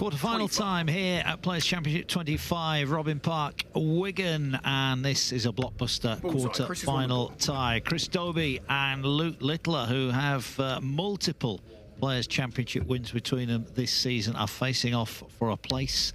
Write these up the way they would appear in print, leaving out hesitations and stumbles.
Quarter-final time here at Players' Championship 25, Robin Park, Wigan, and this is a blockbuster quarter-final tie. Chris Dobey and Liitler, who have multiple Players' Championship wins between them this season, are facing off for a place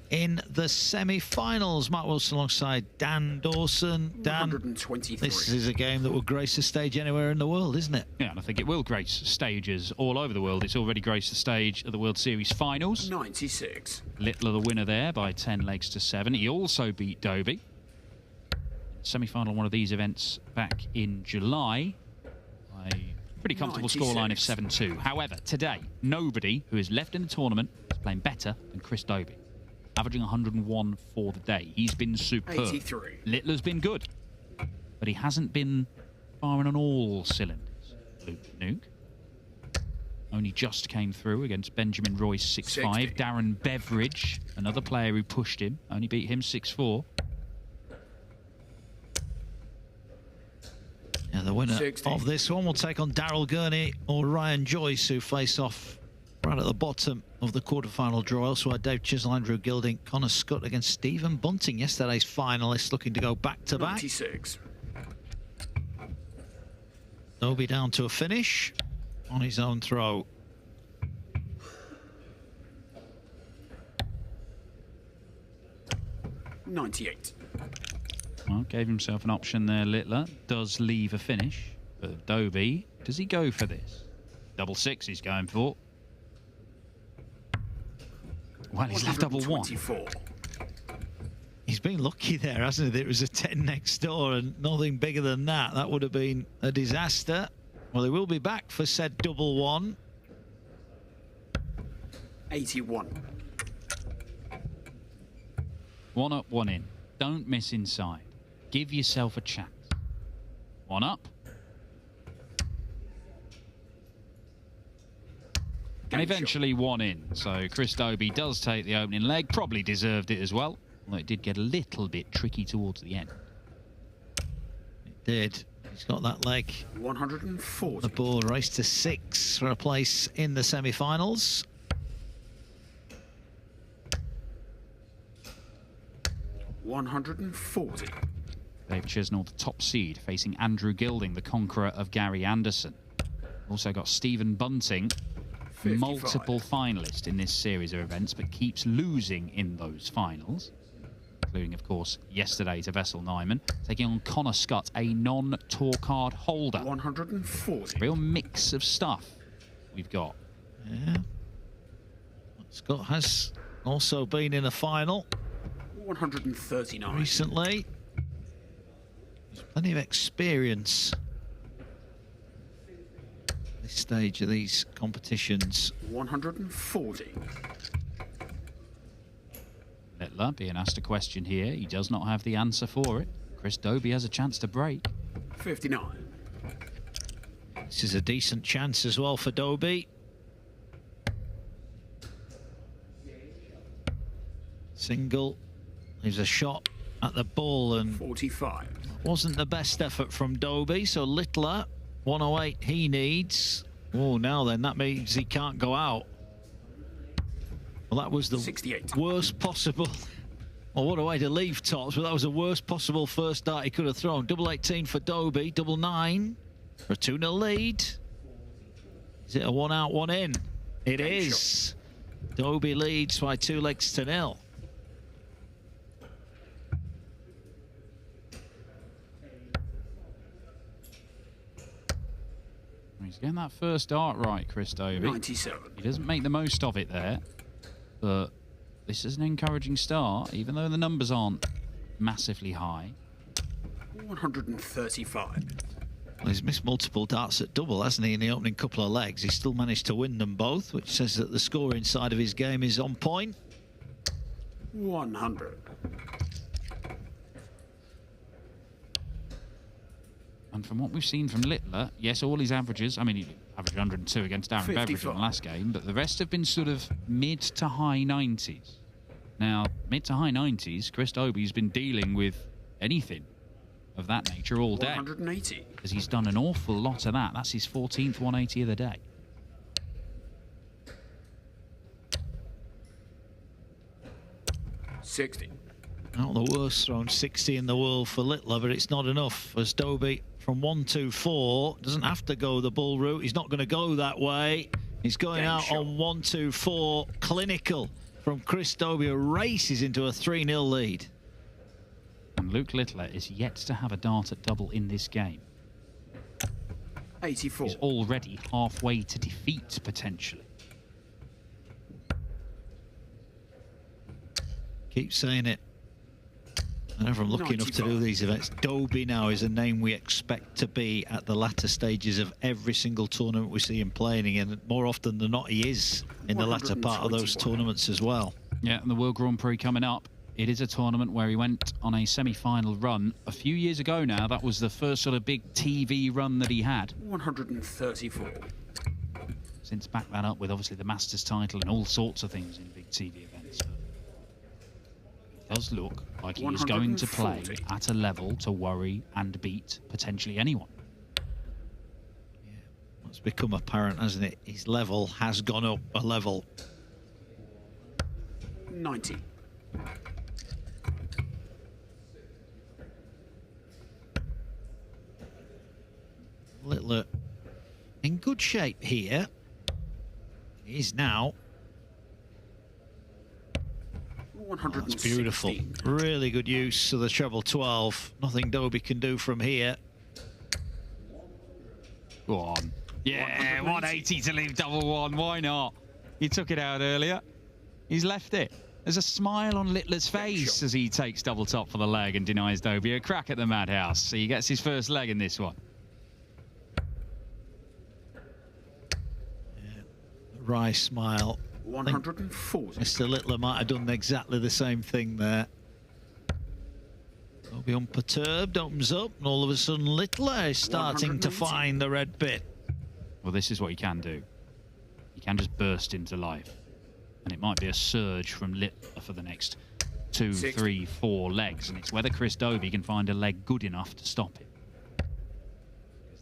in the semi-finals. Mark Wilson alongside Dan Dawson. Dan, 123. This is a game that will grace the stage anywhere in the world, isn't it? Yeah, and I think it will grace stages all over the world. It's already graced the stage of the World Series finals. 96. Littler the winner there by 10 legs to 7. He also beat Dobey. Semi-final one of these events back in July. A pretty comfortable scoreline of 7-2. However, today, nobody who is left in the tournament is playing better than Chris Dobey, averaging 101 for the day. He's been superb. 83. Littler's been good, but he hasn't been firing on all cylinders. Luke Nuke only just came through against Benjamin Royce 6-5. Darren Beveridge, another player who pushed him, only beat him 6-4. Yeah, the winner of this one will take on Daryl Gurney or Ryan Joyce, who face off right at the bottom of the quarter-final draw. Also had Dave Chisel, Andrew Gilding, Connor Scott against Stephen Bunting, yesterday's finalist, looking to go back-to-back. 96. Dobey down to a finish on his own throw. $98. Well, gave himself an option there, Littler. Does leave a finish. But Dobey, does he go for this? 6-6 he's going for. Well, he's left double one. He's been lucky there, hasn't he? It was a 10 next door and nothing bigger than that. That would have been a disaster. Well, he will be back for said double one. 81. One up, one in. Don't miss inside. Give yourself a chance. One up. And eventually one in. So Chris Dobey does take the opening leg. Probably deserved it as well. Although it did get a little bit tricky towards the end. It did. He's got that leg. 140. The board raced to 6 for a place in the semi-finals. $140. Dave Chisnell, the top seed, facing Andrew Gilding, the conqueror of Gary Anderson. Also got Stephen Bunting, 55. multiple finalist in this series of events, but keeps losing in those finals, including, of course, yesterday to Vessel Nyman, taking on Connor Scott, a non-tour card holder. 140. Real mix of stuff we've got. Yeah. Scott has also been in a final 139. recently. There's plenty of experience at this stage of these competitions. 140. Littler being asked a question here. He does not have the answer for it. Chris Dobey has a chance to break. 59. This is a decent chance as well for Dobey. Single. There's a shot at the ball and 45. wasn't the best effort from Dobey. So Littler, 108 he needs. Oh, now then, that means he can't go out. Well, that was the 68. worst possible. Well, what a way to leave tops, but that was the worst possible first dart he could have thrown. Double 18 for Dobey, double 9 for a 2-0 lead. Is it a 1 out, 1 in? It is. Dobey leads by 2 legs to 0. He's getting that first dart right, Chris Dobey. 97. He doesn't make the most of it there, but this is an encouraging start, even though the numbers aren't massively high. 135. Well, he's missed multiple darts at double, hasn't he, in the opening couple of legs? He's still managed to win them both, which says that the scoring side of his game is on point. 100. And from what we've seen from Littler, yes, all his averages, I mean, he averaged 102 against Darren Beveridge in the last game, but the rest have been sort of mid to high 90s. Now, mid to high 90s, Chris Dobey's been dealing with anything of that nature all day. 180. Because he's done an awful lot of that. That's his 14th 180 of the day. 60. Not the worst thrown 60 in the world for Liitler, but it's not enough as Dobey from 1-2-4 doesn't have to go the bull route. He's not going to go that way. He's going out on 1-2-4. Clinical from Chris Dobey, who races into a 3-0 lead. And Luke Liitler is yet to have a dart at double in this game. 84. He's already halfway to defeat, potentially. Keep saying it. Whenever I'm lucky enough to do these events, Dobey now is a name we expect to be at the latter stages of every single tournament we see him playing in, and more often than not he is in the latter part of those tournaments as well. Yeah, and the World Grand Prix coming up. It is a tournament where he went on a semi-final run a few years ago now. That was the first sort of big TV run that he had. 134. Since backed that up with obviously the Masters title and all sorts of things in big TV events. But it does look like he's going to play at a level to worry and beat potentially anyone. Yeah, it's become apparent, hasn't it? His level has gone up a level. 90. Liitler in good shape here. He's now. That's beautiful. Really good use of the treble 12. Nothing Dobey can do from here. Go on. Yeah, 180 to leave double one. Why not? He took it out earlier. He's left it. There's a smile on Littler's face as he takes double top for the leg and denies Dobey a crack at the madhouse. So he gets his first leg in this one. Wry smile. 140. Mr. Liitler might have done exactly the same thing there. Dobey unperturbed, opens up, and all of a sudden Liitler is starting to find the red bit. Well, this is what he can do. He can just burst into life. And it might be a surge from Liitler for the next 2, 3, 4 legs. And it's whether Chris Dobey can find a leg good enough to stop it.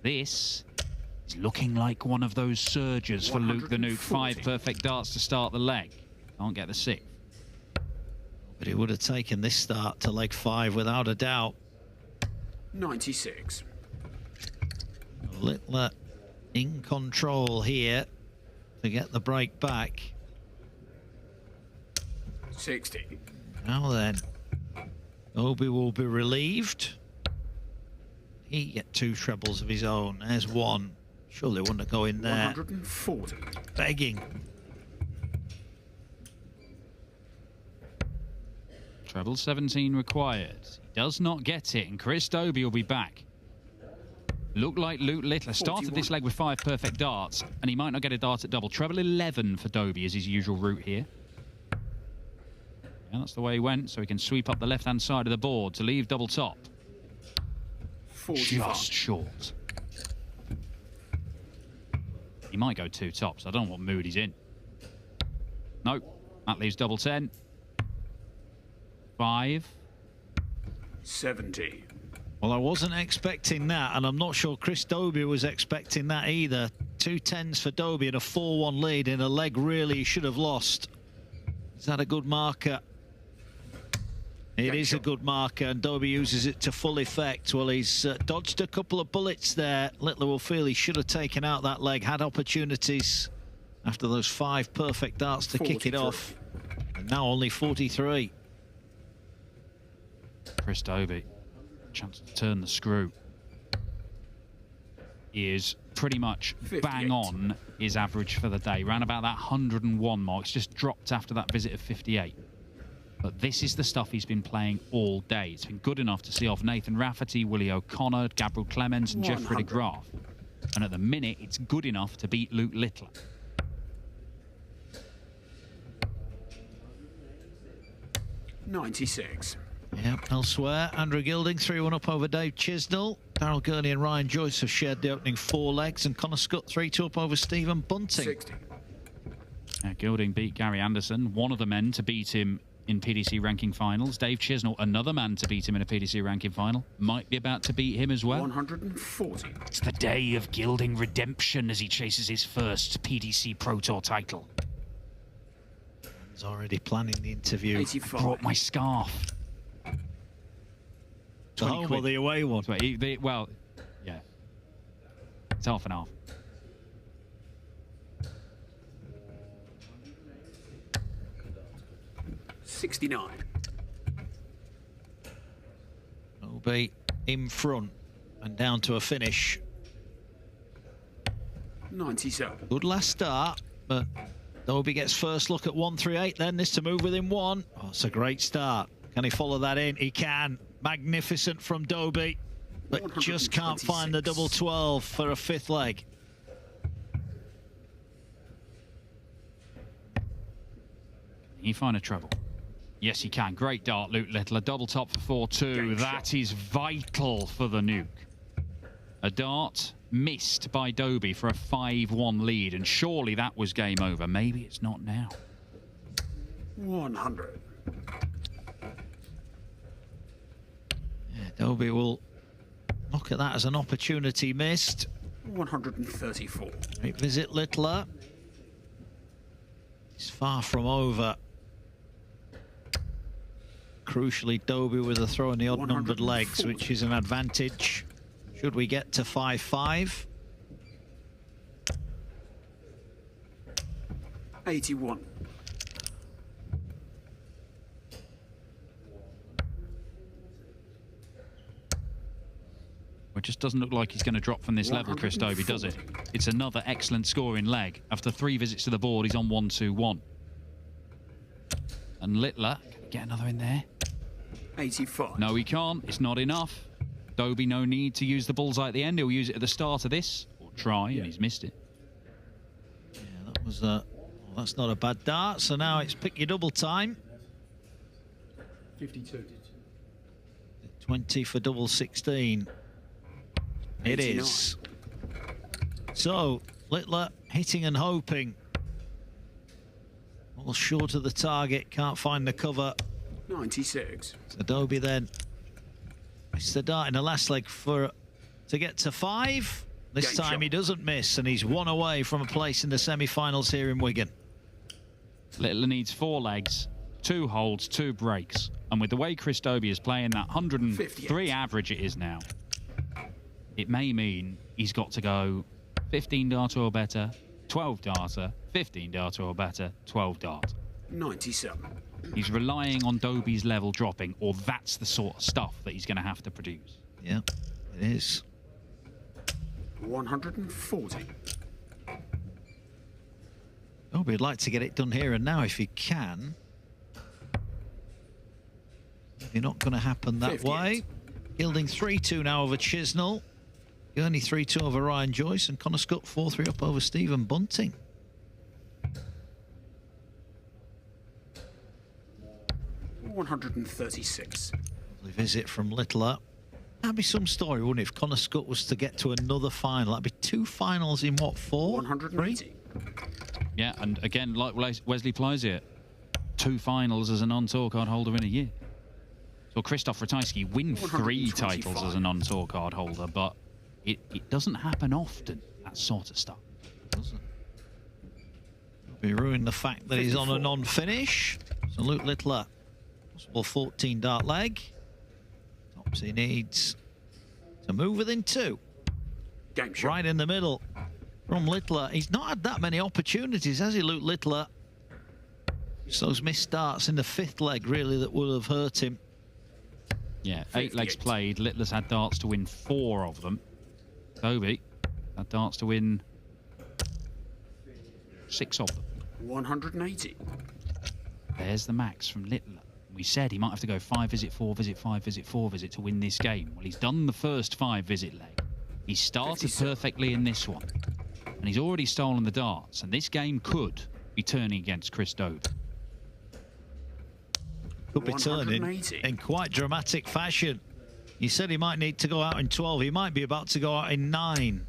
This is looking like one of those surges for Luke the Nuke. 5 perfect darts to start the leg. Can't get the 6th. But he would have taken this start to leg 5 without a doubt. 96. Liitler in control here to get the break back. 60. Now then, Dobey will be relieved. He get 2 trebles of his own. There's 1. Surely wouldn't have go in there. 140. Begging. Treble 17 required. He does not get it, and Chris Dobey will be back. Looked like Luke Liitler started this leg with 5 perfect darts, and he might not get a dart at double. Treble 11 for Dobey is his usual route here. And that's the way he went, so he can sweep up the left-hand side of the board to leave double top. 45. Just short. He might go 2 tops. I don't know what mood he's in. Nope. That leaves double 10. 5. 70. Well, I wasn't expecting that, and I'm not sure Chris Dobey was expecting that either. 2 10s for Dobey and a 4-1 lead in a leg really he should have lost. Is that a good marker? It is a good marker, and Dobey uses it to full effect. Well, he's dodged a couple of bullets there. Liitler will feel he should have taken out that leg, had opportunities after those 5 perfect darts to kick it off. And now only 43. Chris Dobey, chance to turn the screw. He is pretty much 58. Bang on his average for the day. Ran about that 101 mark. It's just dropped after that visit of 58. But this is the stuff he's been playing all day. It's been good enough to see off Nathan Rafferty, Willie O'Connor, Gabriel Clemens and Jeffrey de Graaf. And at the minute, it's good enough to beat Luke Liitler. $96. Yep, elsewhere, Andrew Gilding 3-1 up over Dave Chisnell. Darryl Gurney and Ryan Joyce have shared the opening 4 legs, and Connor Scott 3-2 up over Stephen Bunting. 60. Gilding beat Gary Anderson, one of the men to beat him in PDC ranking finals. Dave Chisnell, another man to beat him in a PDC ranking final, might be about to beat him as well. 140. It's the day of Gilding redemption as he chases his first PDC Pro Tour title. He's already planning the interview. 85. I brought my scarf. The home or the away one? Well, yeah. It's half and half. $69. Dobey in front and down to a finish. 97. Good last start, but Dobey gets first look at 138 then. This to move within one. Oh, it's a great start. Can he follow that in? He can. Magnificent from Dobey, but just can't find the double 12 for a fifth leg. Can you find a treble? Yes, he can. Great dart, Liitler. Double top for 4-2. That is vital for the nuke. A dart missed by Dobey for a 5-1 lead, and surely that was game over. Maybe it's not now. 100. Yeah, Dobey will look at that as an opportunity missed. 134. Great visit, Liitler. It's far from over. Crucially, Dobey with a throw in the odd-numbered legs, which is an advantage. Should we get to 5-5? 81. It just doesn't look like he's going to drop from this level, Chris Dobey, does it? It's another excellent scoring leg. After 3 visits to the board, he's on 1-2-1. And Liitler, can he get another in there? 85. No, he can't. It's not enough. Dobey, no need to use the bullseye at the end. He'll use it at the start of this, or try, and he's missed it. Yeah, that was well, that's not a bad dart. So now it's pick your double time. 52. 20 for double 16. It 89. is. So Liitler hitting and hoping. Well, short of the target, can't find the cover. 96. So Dobey then missed the dart in the last leg to get to 5. This Game time shot. he doesn't miss, and he's 1 away from a place in the semi-finals here in Wigan. Liitler needs 4 legs, 2 holds, 2 breaks. And with the way Chris Dobey is playing, that 103 58. average it is now, it may mean he's got to go 15 darter or better, 12 darter, 15 darter or better, 12 dart. 97. He's relying on Dobey's level dropping, or that's the sort of stuff that he's going to have to produce. Yeah, it is. 140. Dobey would like to get it done here and now if he can. Maybe not going to happen that 58. way. Yielding 3-2 now over Chisnell. Gurney 3-2 over Ryan Joyce, and Connor Scott 4-3 up over Stephen Bunting. 136. Lovely visit from Liitler. That'd be some story, wouldn't it, if Connor Scott was to get to another final? That'd be 2 finals in what, 4? 180. Yeah, and again, like Wesley Plies here, 2 finals as a non-tour card holder in a year. So Krzysztof Ratajski win 3 titles as a non-tour card holder, but it doesn't happen often, that sort of stuff. Doesn't. Be ruining the fact that he's on a non-finish. So Luke Liitler, possible 14 dart leg. Tops he needs to move within 2. Game shot. Right in the middle from Liitler. He's not had that many opportunities, has he, Luke Liitler? It's those missed starts in the 5th leg, really, that would have hurt him. Yeah, 8 legs played. Littler's had darts to win 4 of them. Dobey had darts to win 6 of them. 180. There's the max from Liitler. We said he might have to go 5 visit, 4 visit, 5 visit, 4 visit to win this game. Well, he's done the first 5 visit leg. He started 57. perfectly in this one. And he's already stolen the darts. And this game could be turning against Chris Dobey. Could be turning 180. in quite dramatic fashion. He said he might need to go out in 12. He might be about to go out in 9.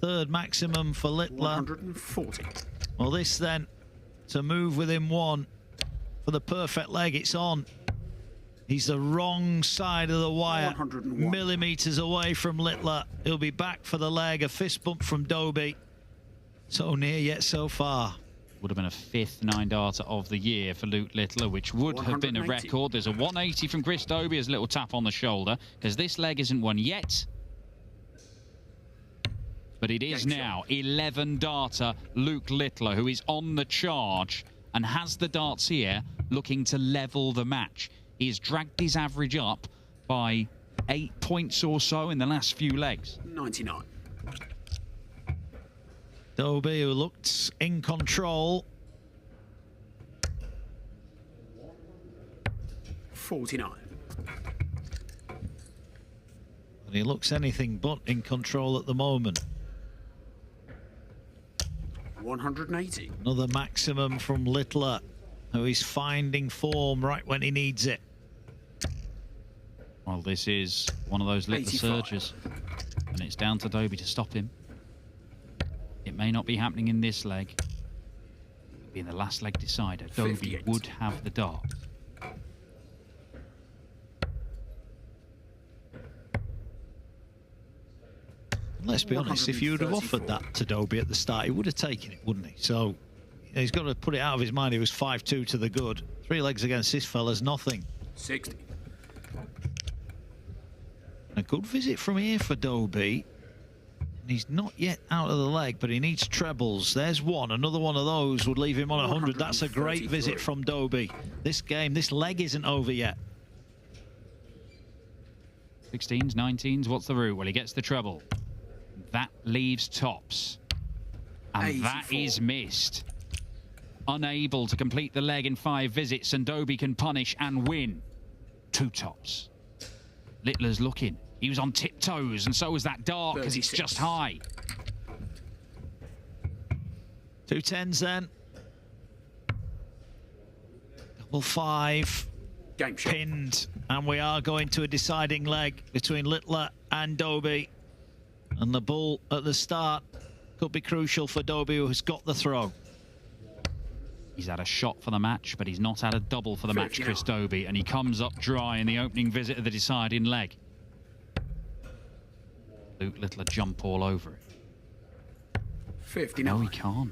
3rd maximum for Liitler. 140. Well, this then to move within 1 for the perfect leg. It's on. He's the wrong side of the wire, 101. millimetres away from Liitler. He'll be back for the leg. A fist bump from Dobey. So near yet so far. Would have been a 5th 9-darter of the year for Luke Littler, which would have been a 180. record. There's a 180 from Chris Dobey as a little tap on the shoulder, because this leg isn't won yet. But it is now 11-darter Luke Littler, who is on the charge and has the darts here, looking to level the match. He has dragged his average up by 8 points or so in the last few legs. 99. Dobey, who looked in control. 49. And he looks anything but in control at the moment. 180. Another maximum from Littler, who is finding form right when he needs it. Well, this is one of those Littler 85. surges, and it's down to Dobey to stop him. It may not be happening in this leg. It'll be in the last leg decider. Dobey 58. would have the dart. Let's be honest, if you would have offered that to Dobey at the start, he would have taken it, wouldn't he? So he's got to put it out of his mind. He was 5-2 to the good. 3 legs against this fella's nothing. 60. A good visit from here for Dobey. And he's not yet out of the leg, but he needs trebles. There's one. Another one of those would leave him on 100. That's a great visit from Dobey. This game, this leg isn't over yet. 16s, 19s, what's the route? Well, he gets the treble. That leaves tops. And 84. that is missed. Unable to complete the leg in 5 visits, and Dobey can punish and win. 2 tops. Littler's looking. He was on tiptoes, and so was that dart, because it's just high. 2 10s then. Double 5. Game shot. Pinned, and we are going to a deciding leg between Littler and Dobey. And the ball at the start could be crucial for Dobey, who has got the throw. He's had a shot for the match, but he's not had a double for the match, Chris Dobey, and he comes up dry in the opening visit of the deciding leg. Luke Littler jump all over it. 59. No, he can't.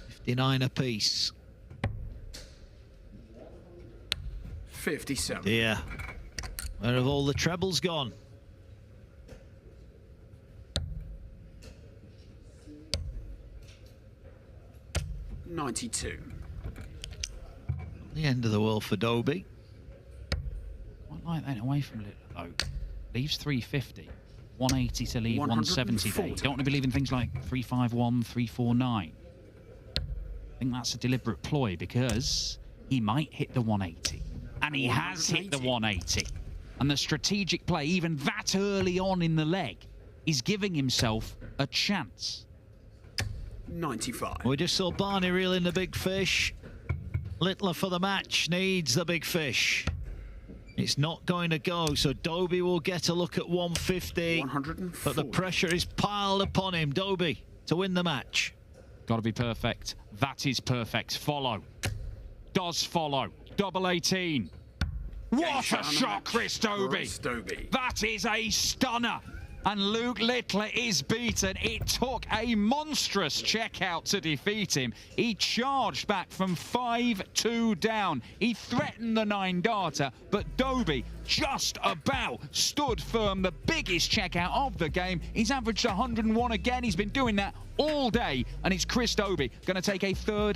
59 apiece. 57. Yeah. Where have all the trebles gone? $92. The end of the world for Dobey. Quite like that away from Littler, though. Leaves 350. 180 to leave 170 there. You don't want to be leaving things like 351, 349. I think that's a deliberate ploy, because he might hit the 180. And he has hit the 180. And the strategic play, even that early on in the leg, is giving himself a chance. 95. We just saw Barney reeling the big fish. Littler for the match needs the big fish. It's not going to go, so Dobey will get a look at 150. 140. But the pressure is piled upon him. Dobey to win the match. Got to be perfect. That is perfect. Follow. Does follow. Double 18. What a shot, Chris Dobey. That is a stunner. And Luke Littler is beaten. It took a monstrous checkout to defeat him. He charged back from 5-2 down. He threatened the 9-darter, but Dobey just about stood firm. The biggest checkout of the game. He's averaged 101 again. He's been doing that all day, and it's Chris Dobey going to take a 3rd